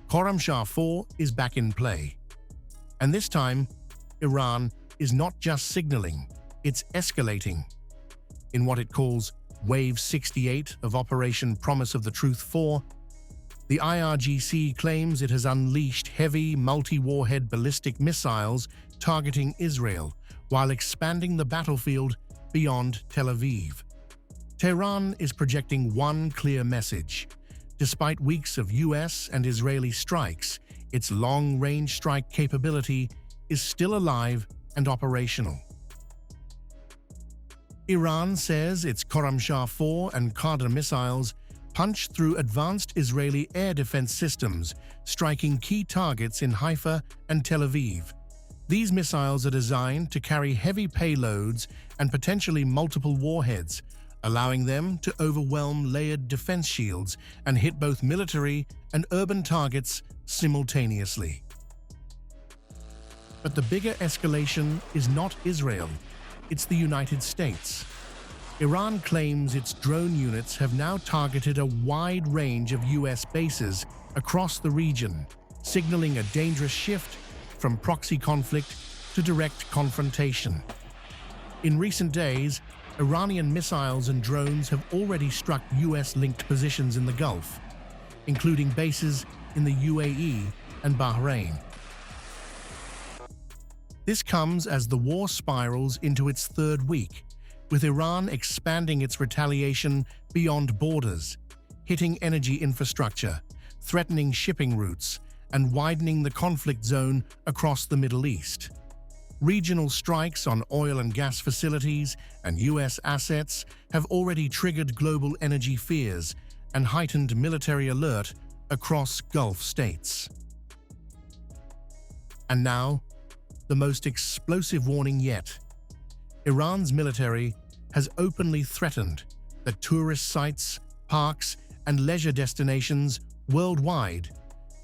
Khorramshahr-4 is back in play. And this time, Iran is not just signaling, it's escalating. In what it calls Wave 68 of Operation Promise of the Truth 4, the IRGC claims it has unleashed heavy multi-warhead ballistic missiles targeting Israel while expanding the battlefield beyond Tel Aviv. Tehran is projecting one clear message. Despite weeks of US and Israeli strikes, its long-range strike capability is still alive and operational. Iran says its Khorramshahr-4 and Qadir missiles punched through advanced Israeli air defense systems, striking key targets in Haifa and Tel Aviv. These missiles are designed to carry heavy payloads and potentially multiple warheads, allowing them to overwhelm layered defense shields and hit both military and urban targets simultaneously. But the bigger escalation is not Israel, it's the United States. Iran claims its drone units have now targeted a wide range of US bases across the region, signaling a dangerous shift from proxy conflict to direct confrontation. In recent days, Iranian missiles and drones have already struck US-linked positions in the Gulf, including bases in the UAE and Bahrain. This comes as the war spirals into its third week, with Iran expanding its retaliation beyond borders, hitting energy infrastructure, threatening shipping routes, and widening the conflict zone across the Middle East. Regional strikes on oil and gas facilities and US assets have already triggered global energy fears and heightened military alert across Gulf states. And now, the most explosive warning yet. Iran's military has openly threatened that tourist sites, parks, and leisure destinations worldwide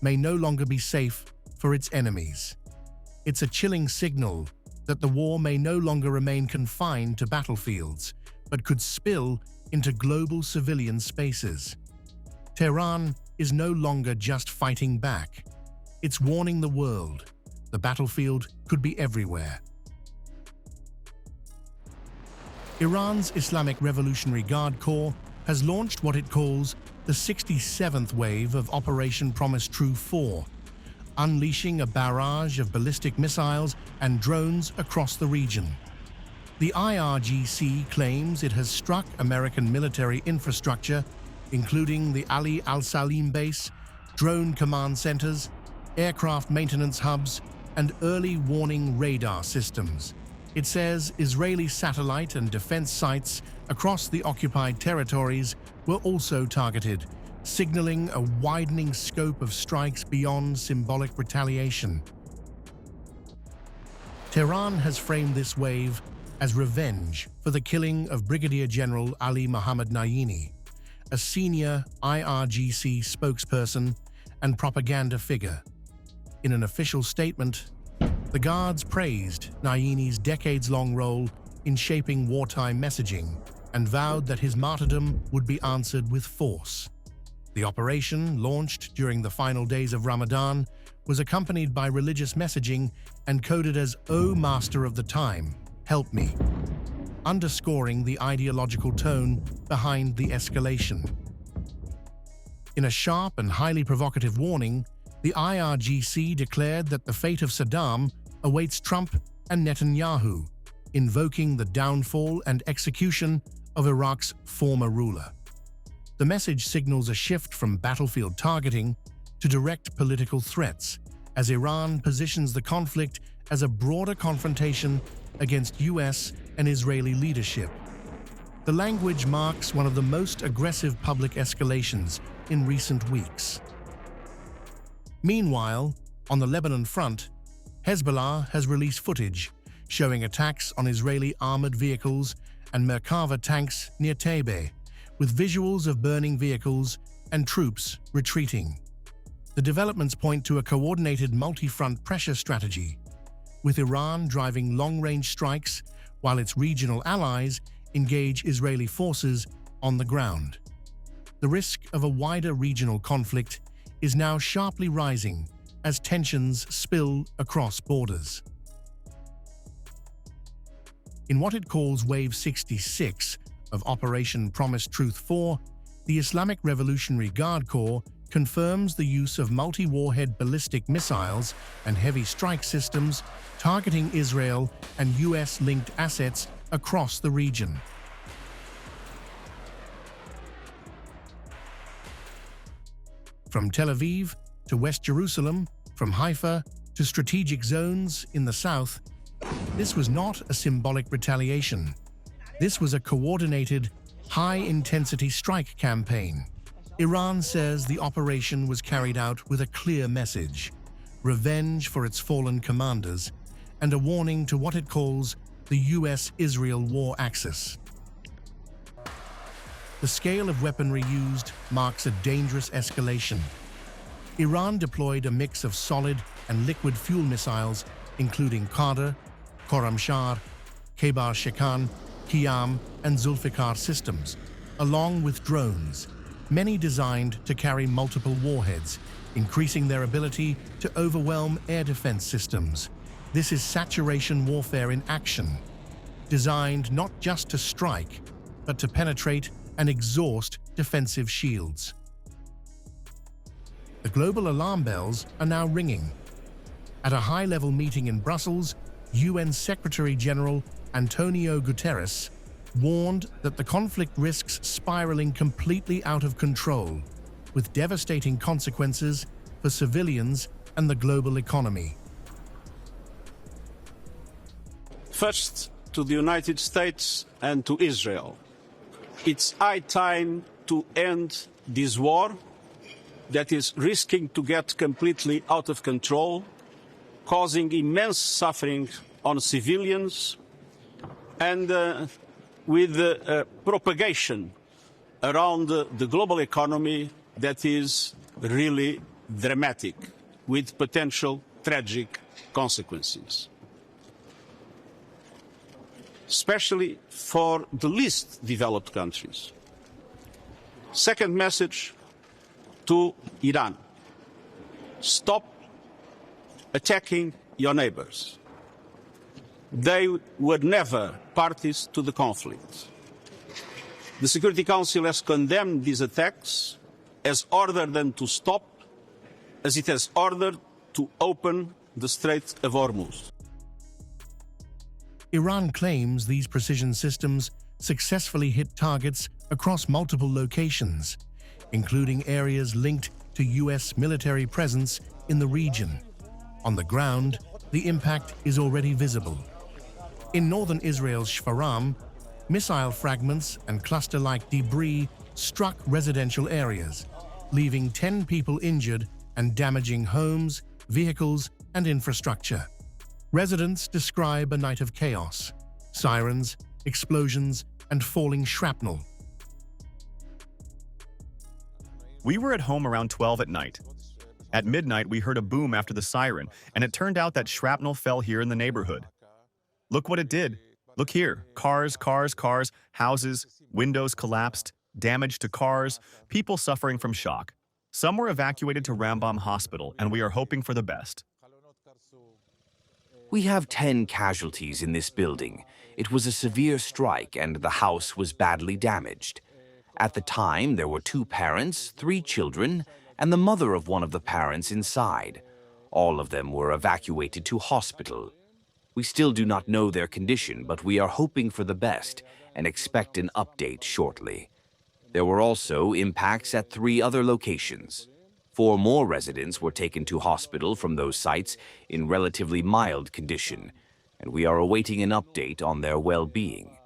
may no longer be safe for its enemies. It's a chilling signal that the war may no longer remain confined to battlefields, but could spill into global civilian spaces. Tehran is no longer just fighting back. It's warning the world. The battlefield could be everywhere. Iran's Islamic Revolutionary Guard Corps has launched what it calls the 67th wave of Operation Promise True 4, unleashing a barrage of ballistic missiles and drones across the region. The IRGC claims it has struck American military infrastructure, including the Ali al-Salim base, drone command centers, aircraft maintenance hubs, and early warning radar systems. It says Israeli satellite and defense sites across the occupied territories were also targeted, signaling a widening scope of strikes beyond symbolic retaliation. Tehran has framed this wave as revenge for the killing of Brigadier General Ali Mohammad Nayini, a senior IRGC spokesperson and propaganda figure. In an official statement, the Guards praised Nayini's decades-long role in shaping wartime messaging and vowed that his martyrdom would be answered with force. The operation, launched during the final days of Ramadan, was accompanied by religious messaging and coded as "O Master of the Time, help me," underscoring the ideological tone behind the escalation. In a sharp and highly provocative warning, the IRGC declared that the fate of Saddam awaits Trump and Netanyahu, invoking the downfall and execution of Iraq's former ruler. The message signals a shift from battlefield targeting to direct political threats, as Iran positions the conflict as a broader confrontation against US and Israeli leadership. The language marks one of the most aggressive public escalations in recent weeks. Meanwhile, on the Lebanon front, Hezbollah has released footage showing attacks on Israeli armored vehicles and Merkava tanks near Taibe, with visuals of burning vehicles and troops retreating. The developments point to a coordinated multi-front pressure strategy, with Iran driving long-range strikes while its regional allies engage Israeli forces on the ground. The risk of a wider regional conflict is now sharply rising as tensions spill across borders. In what it calls Wave 66 of Operation Promised Truth 4, the Islamic Revolutionary Guard Corps confirms the use of multi-warhead ballistic missiles and heavy strike systems targeting Israel and US-linked assets across the region. From Tel Aviv to West Jerusalem, from Haifa to strategic zones in the south, this was not a symbolic retaliation. This was a coordinated, high-intensity strike campaign. Iran says the operation was carried out with a clear message: revenge for its fallen commanders, and a warning to what it calls the US-Israel war axis. The scale of weaponry used marks a dangerous escalation. Iran deployed a mix of solid and liquid fuel missiles, including Qadr, Khorramshahr, Shekan, Qiyam, and Zulfikar systems, along with drones, many designed to carry multiple warheads, increasing their ability to overwhelm air defense systems. This is saturation warfare in action, designed not just to strike, but to penetrate and exhaust defensive shields. The global alarm bells are now ringing. At a high-level meeting in Brussels, UN Secretary-General Antonio Guterres warned that the conflict risks spiraling completely out of control, with devastating consequences for civilians and the global economy. First, to the United States and to Israel. It's high time to end this war that is risking to get completely out of control, causing immense suffering on civilians, and with propagation around the global economy that is really dramatic, with potential tragic consequences, especially for the least developed countries. Second message to Iran: stop attacking your neighbors. They were never parties to the conflict. The Security Council has condemned these attacks, has ordered them to stop, as it has ordered to open the Strait of Hormuz. Iran claims these precision systems successfully hit targets across multiple locations, including areas linked to US military presence in the region. On the ground, the impact is already visible. In northern Israel's Shfaram, missile fragments and cluster-like debris struck residential areas, leaving 10 people injured and damaging homes, vehicles, and infrastructure. Residents describe a night of chaos: sirens, explosions, and falling shrapnel. We were at home around 12 at night. At midnight, we heard a boom after the siren, and it turned out that shrapnel fell here in the neighborhood. Look what it did. Look here. Cars, houses, windows collapsed, damage to cars, people suffering from shock. Some were evacuated to Rambam Hospital, and we are hoping for the best. We have 10 casualties in this building. It was a severe strike, and the house was badly damaged. At the time, there were 2 parents, 3 children, and the mother of one of the parents inside. All of them were evacuated to hospital. We still do not know their condition, but we are hoping for the best and expect an update shortly. There were also impacts at 3 other locations. 4 more residents were taken to hospital from those sites in relatively mild condition, and we are awaiting an update on their well-being.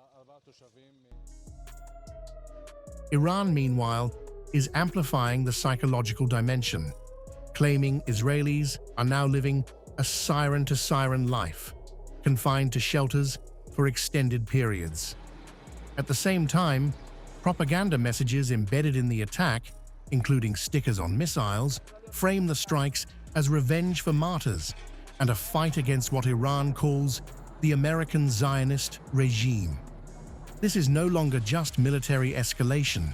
Iran, meanwhile, is amplifying the psychological dimension, claiming Israelis are now living a siren-to-siren life, confined to shelters for extended periods. At the same time, propaganda messages embedded in the attack, including stickers on missiles, frame the strikes as revenge for martyrs and a fight against what Iran calls the American Zionist regime. This is no longer just military escalation.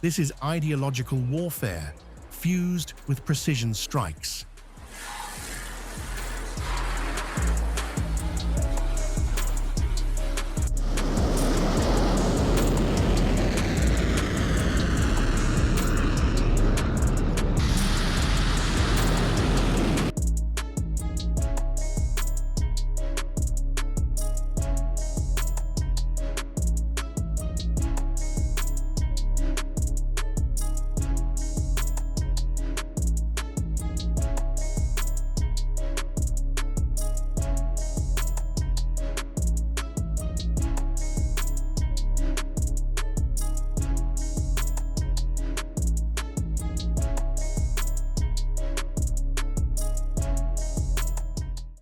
This is ideological warfare, fused with precision strikes.